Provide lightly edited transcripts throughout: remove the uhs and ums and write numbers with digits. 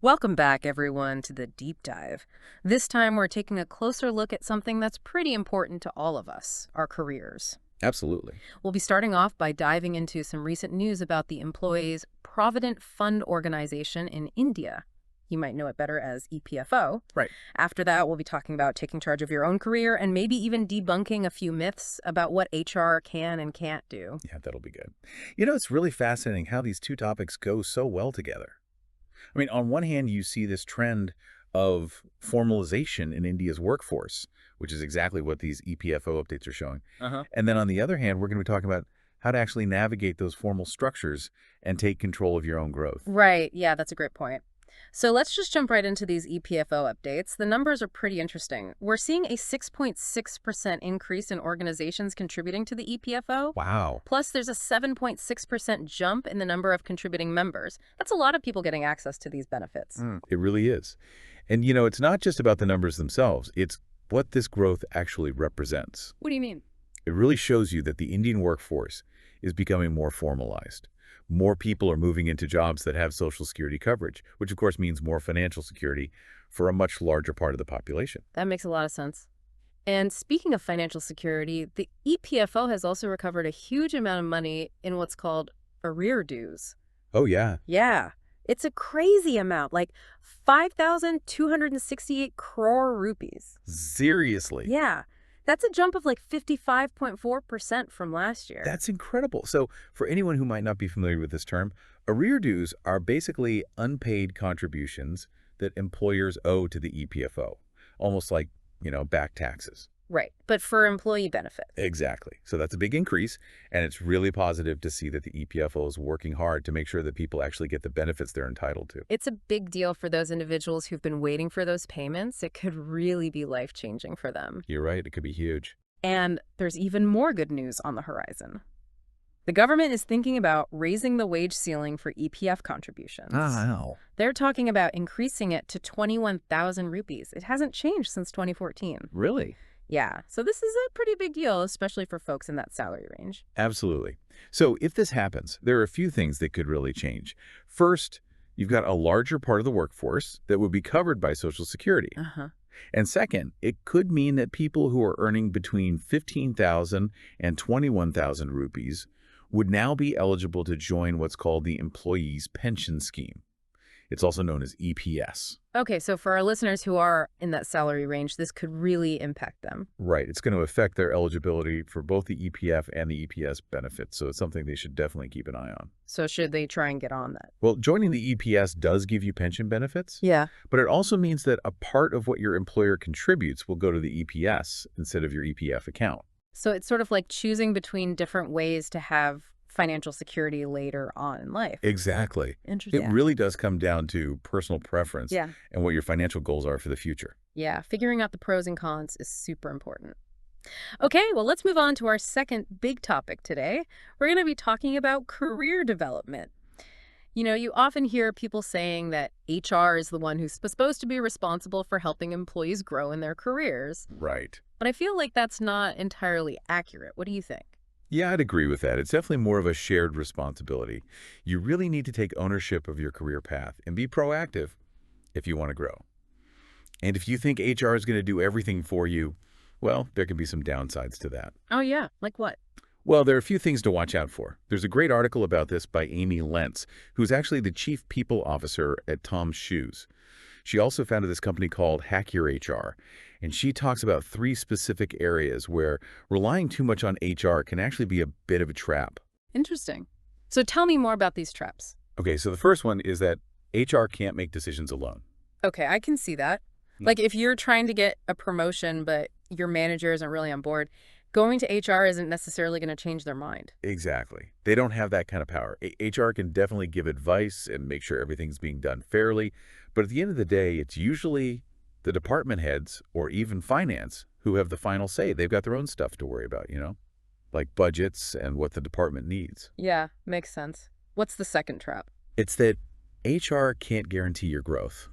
Welcome back, everyone, to the deep dive. This time, we're taking a closer look at something that's pretty important to all of us, our careers. Absolutely. We'll be starting off by diving into some recent news about the Employees Provident Fund Organization in India. You might know it better as EPFO. Right. After that, we'll be talking about taking charge of your own career and maybe even debunking a few myths about what HR can and can't do. Yeah, that'll be good. You know, it's really fascinating how these two topics go so well together. I mean, on one hand, you see this trend of formalization in India's workforce, which is exactly what these EPFO updates are showing. And then on the other hand, we're going to be talking about how to actually navigate those formal structures and take control of your own growth. Right. Yeah, that's a great point. So let's just jump right into these EPFO updates. The numbers are pretty interesting. We're seeing a 6.6% increase in organizations contributing to the EPFO. Wow. Plus, there's a 7.6% jump in the number of contributing members. That's a lot of people getting access to these benefits. It really is. And, you know, it's not just about the numbers themselves. It's what this growth actually represents. What do you mean? It really shows you that the Indian workforce is becoming more formalized. More people are moving into jobs that have Social Security coverage, which of course means more financial security for a much larger part of the population. That makes a lot of sense. And speaking of financial security, the EPFO has also recovered a huge amount of money in what's called arrear dues. Oh, yeah. Yeah, it's a crazy amount, like 5,268 crore rupees. Seriously. Yeah, that's a jump of like 55.4% from last year. That's incredible. So for anyone who might not be familiar with this term, arrear dues are basically unpaid contributions that employers owe to the EPFO, almost like, you know, back taxes. Right, but for employee benefit. Exactly. So that's a big increase, and it's really positive to see that the EPFO is working hard to make sure that people actually get the benefits they're entitled to. It's a big deal for those individuals who've been waiting for those payments. It could really be life-changing for them. You're right. It could be huge. And there's even more good news on the horizon. The government is thinking about raising the wage ceiling for EPF contributions. Wow. They're talking about increasing it to 21,000 rupees. It hasn't changed since 2014. Really? Yeah, so this is a pretty big deal, especially for folks in that salary range. Absolutely. So if this happens, there are a few things that could really change. First, you've got a larger part of the workforce that would be covered by Social Security. And second, it could mean that people who are earning between 15,000 and 21,000 rupees would now be eligible to join what's called the Employees Pension Scheme. It's also known as EPS. Okay, so for our listeners who are in that salary range, this could really impact them. Right. It's going to affect their eligibility for both the EPF and the EPS benefits, so it's something they should definitely keep an eye on. So should they try and get on that? Well, joining the EPS does give you pension benefits. Yeah. But it also means that a part of what your employer contributes will go to the EPS instead of your EPF account. So it's sort of like choosing between different ways to have financial security later on in life. Exactly. Interesting. It really does come down to personal preference Yeah. and what your financial goals are for the future. Yeah, figuring out the pros and cons is super important. Okay, well, let's move on to our second big topic today. We're going to be talking about career development. You know, you often hear people saying that HR is the one who's supposed to be responsible for helping employees grow in their careers. Right. But I feel like that's not entirely accurate. What do you think? Yeah, I'd agree with that. It's definitely more of a shared responsibility. You really need to take ownership of your career path and be proactive if you want to grow. And if you think HR is going to do everything for you, well, there can be some downsides to that. Oh, yeah. Like what? Well, there are a few things to watch out for. There's a great article about this by Amy Lentz, who's actually the Chief People Officer at Tom's Shoes. She also founded this company called Hack Your HR, and she talks about 3 specific areas where relying too much on HR can actually be a bit of a trap. Interesting. So tell me more about these traps. Okay, so the first one is that HR can't make decisions alone. Okay, I can see that. Like if you're trying to get a promotion, but your manager isn't really on board, going to HR isn't necessarily going to change their mind. Exactly. They don't have that kind of power. HR can definitely give advice and make sure everything's being done fairly, but at the end of the day, it's usually the department heads or even finance who have the final say. They've got their own stuff to worry about, you know, like budgets and what the department needs. Yeah, makes sense. What's the second trap? It's that HR can't guarantee your growth.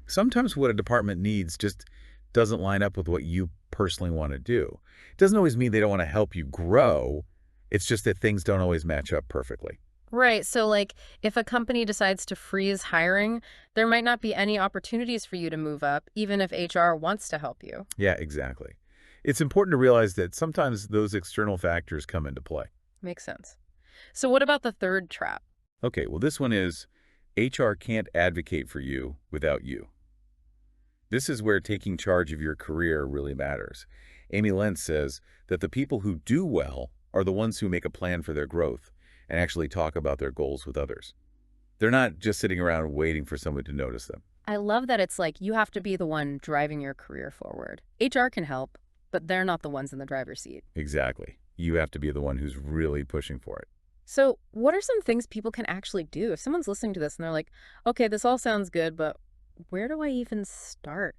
Sometimes what a department needs just doesn't line up with what you personally want to do. It doesn't always mean they don't want to help you grow. It's just that things don't always match up perfectly. Right. So, like, if a company decides to freeze hiring, there might not be any opportunities for you to move up, even if HR wants to help you. Yeah, exactly. It's important to realize that sometimes those external factors come into play. Makes sense. So, what about the third trap? Okay, well, this one is HR can't advocate for you without you. This is where taking charge of your career really matters. Amy Lentz says that the people who do well are the ones who make a plan for their growth and actually talk about their goals with others. They're not just sitting around waiting for someone to notice them. I love that it's like you have to be the one driving your career forward. HR can help, but they're not the ones in the driver's seat. Exactly. You have to be the one who's really pushing for it. So, what are some things people can actually do if someone's listening to this and they're like, okay, this all sounds good, but where do I even start?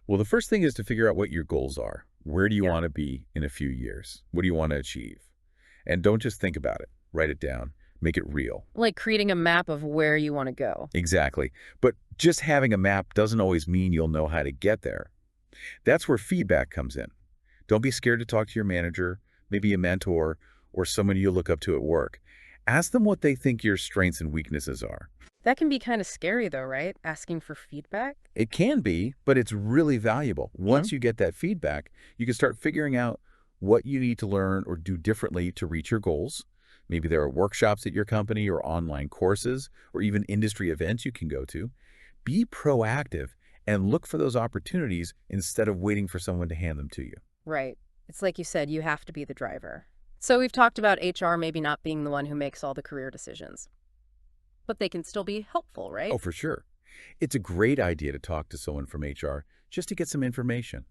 Well, the first thing is to figure out what your goals are. Where do you Yeah. want to be in a few years? What do you want to achieve? And don't just think about it. Write it down. Make it real. Like creating a map of where you want to go. Exactly. But just having a map doesn't always mean you'll know how to get there. That's where feedback comes in. Don't be scared to talk to your manager, maybe a mentor, or someone you look up to at work. Ask them what they think your strengths and weaknesses are. That can be kind of scary though, right? Asking for feedback. It can be, but it's really valuable. Yeah. Once you get that feedback, you can start figuring out what you need to learn or do differently to reach your goals. Maybe there are workshops at your company or online courses or even industry events you can go to. Be proactive and look for those opportunities instead of waiting for someone to hand them to you. Right. It's like you said, you have to be the driver. So we've talked about HR maybe not being the one who makes all the career decisions, but they can still be helpful, right? Oh, for sure. It's a great idea to talk to someone from HR just to get some information.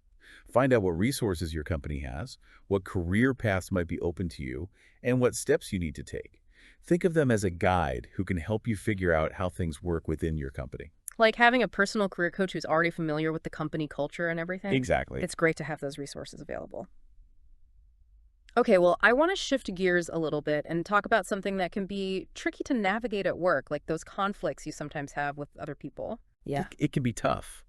Find out what resources your company has, what career paths might be open to you, and what steps you need to take. Think of them as a guide who can help you figure out how things work within your company. Like having a personal career coach who's already familiar with the company culture and everything. Exactly. It's great to have those resources available. Okay, well, I want to shift gears a little bit and talk about something that can be tricky to navigate at work, like those conflicts you sometimes have with other people. Yeah. It can be tough.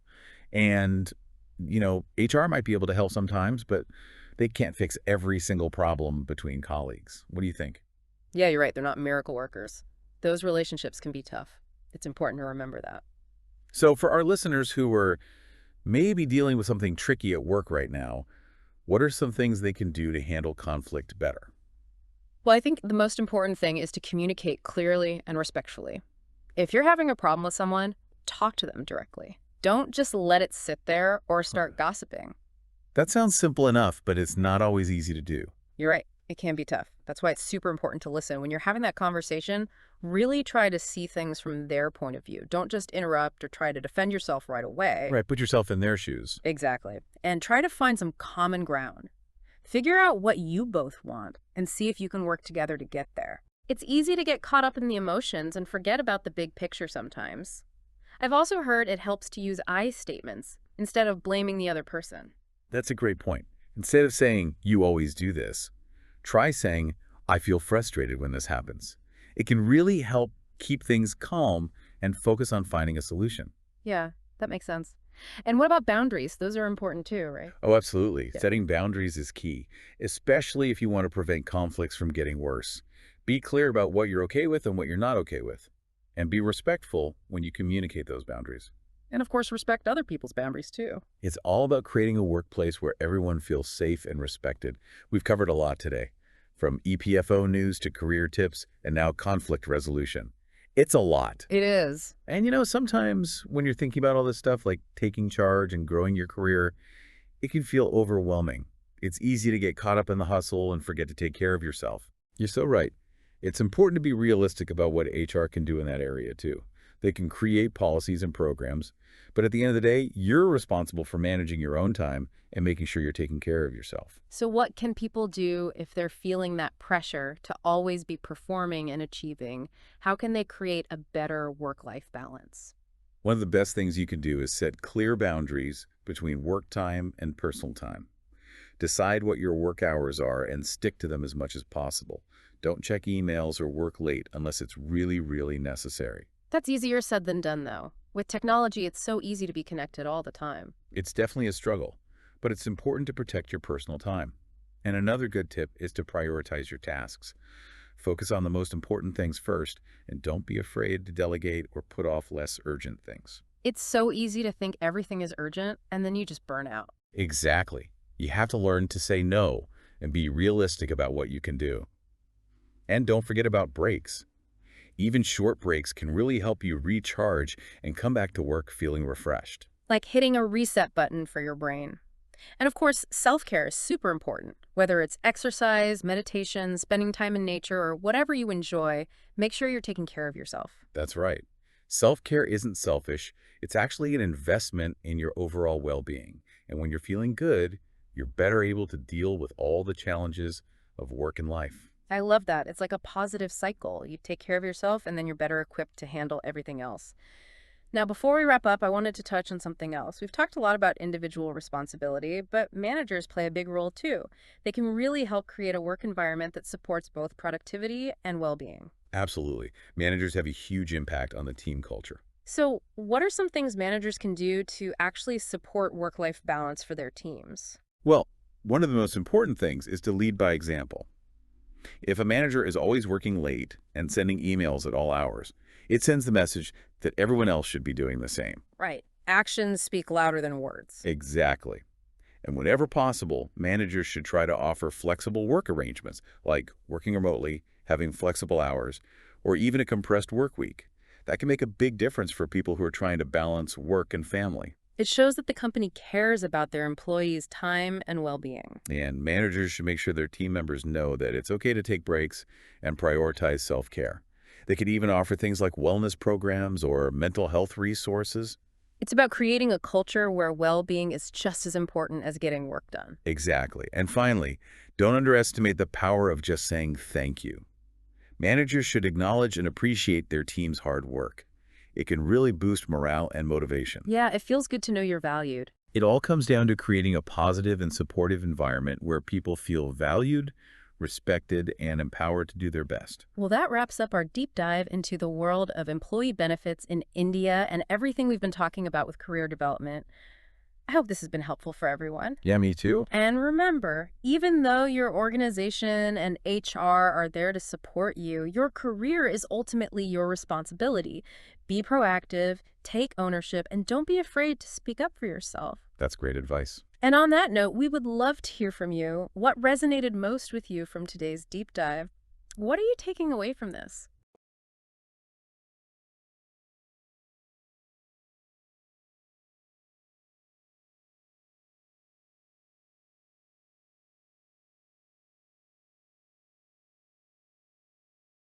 And, HR might be able to help sometimes, but they can't fix every single problem between colleagues. What do you think? Yeah, you're right. They're not miracle workers. Those relationships can be tough. It's important to remember that. So for our listeners who are maybe dealing with something tricky at work right now, what are some things they can do to handle conflict better? Well, I think the most important thing is to communicate clearly and respectfully. If you're having a problem with someone, talk to them directly. Don't just let it sit there or start gossiping. That sounds simple enough, but it's not always easy to do. You're right. It can be tough. That's why it's super important to listen. When you're having that conversation, really try to see things from their point of view. Don't just interrupt or try to defend yourself right away. Right, put yourself in their shoes. Exactly. And try to find some common ground. Figure out what you both want and see if you can work together to get there. It's easy to get caught up in the emotions and forget about the big picture sometimes. I've also heard it helps to use I statements instead of blaming the other person. That's a great point. Instead of saying, "You always do this," try saying, "I feel frustrated when this happens." It can really help keep things calm and focus on finding a solution. Yeah, that makes sense. And what about boundaries? Those are important too, right? Oh, absolutely. Yeah. Setting boundaries is key, especially if you want to prevent conflicts from getting worse. Be clear about what you're okay with and what you're not okay with, and be respectful when you communicate those boundaries. And of course, respect other people's boundaries too. It's all about creating a workplace where everyone feels safe and respected. We've covered a lot today, from EPFO news to career tips and now conflict resolution. It's a lot. It is. And sometimes when you're thinking about all this stuff, like taking charge and growing your career, it can feel overwhelming. It's easy to get caught up in the hustle and forget to take care of yourself. You're so right. It's important to be realistic about what HR can do in that area too. They can create policies and programs, but at the end of the day, you're responsible for managing your own time and making sure you're taking care of yourself. So what can people do if they're feeling that pressure to always be performing and achieving? How can they create a better work-life balance? One of the best things you can do is set clear boundaries between work time and personal time. Decide what your work hours are and stick to them as much as possible. Don't check emails or work late unless it's really, really necessary. That's easier said than done, though. With technology, it's so easy to be connected all the time. It's definitely a struggle, but it's important to protect your personal time. And another good tip is to prioritize your tasks. Focus on the most important things first, and don't be afraid to delegate or put off less urgent things. It's so easy to think everything is urgent, and then you just burn out. Exactly. You have to learn to say no and be realistic about what you can do. And don't forget about breaks. Even short breaks can really help you recharge and come back to work feeling refreshed. Like hitting a reset button for your brain. And of course, self-care is super important. Whether it's exercise, meditation, spending time in nature, or whatever you enjoy, make sure you're taking care of yourself. That's right. Self-care isn't selfish. It's actually an investment in your overall well-being. And when you're feeling good, you're better able to deal with all the challenges of work and life. I love that. It's like a positive cycle. You take care of yourself, and then you're better equipped to handle everything else. Now, before we wrap up, I wanted to touch on something else. We've talked a lot about individual responsibility, but managers play a big role too. They can really help create a work environment that supports both productivity and well-being. Absolutely. Managers have a huge impact on the team culture. So, what are some things managers can do to actually support work-life balance for their teams? Well, one of the most important things is to lead by example. If a manager is always working late and sending emails at all hours, it sends the message that everyone else should be doing the same. Right. Actions speak louder than words. Exactly. And whenever possible, managers should try to offer flexible work arrangements, like working remotely, having flexible hours, or even a compressed work week. That can make a big difference for people who are trying to balance work and family. It shows that the company cares about their employees' time and well-being. And managers should make sure their team members know that it's okay to take breaks and prioritize self-care. They could even offer things like wellness programs or mental health resources. It's about creating a culture where well-being is just as important as getting work done. Exactly. And finally, don't underestimate the power of just saying thank you. Managers should acknowledge and appreciate their team's hard work. It can really boost morale and motivation. Yeah, it feels good to know you're valued. It all comes down to creating a positive and supportive environment where people feel valued, respected, and empowered to do their best. Well, that wraps up our deep dive into the world of employee benefits in India and everything we've been talking about with career development. I hope this has been helpful for everyone. Yeah, me too. And remember, even though your organization and HR are there to support you, your career is ultimately your responsibility. Be proactive, take ownership, and don't be afraid to speak up for yourself. That's great advice. And on that note, we would love to hear from you. What resonated most with you from today's deep dive? What are you taking away from this?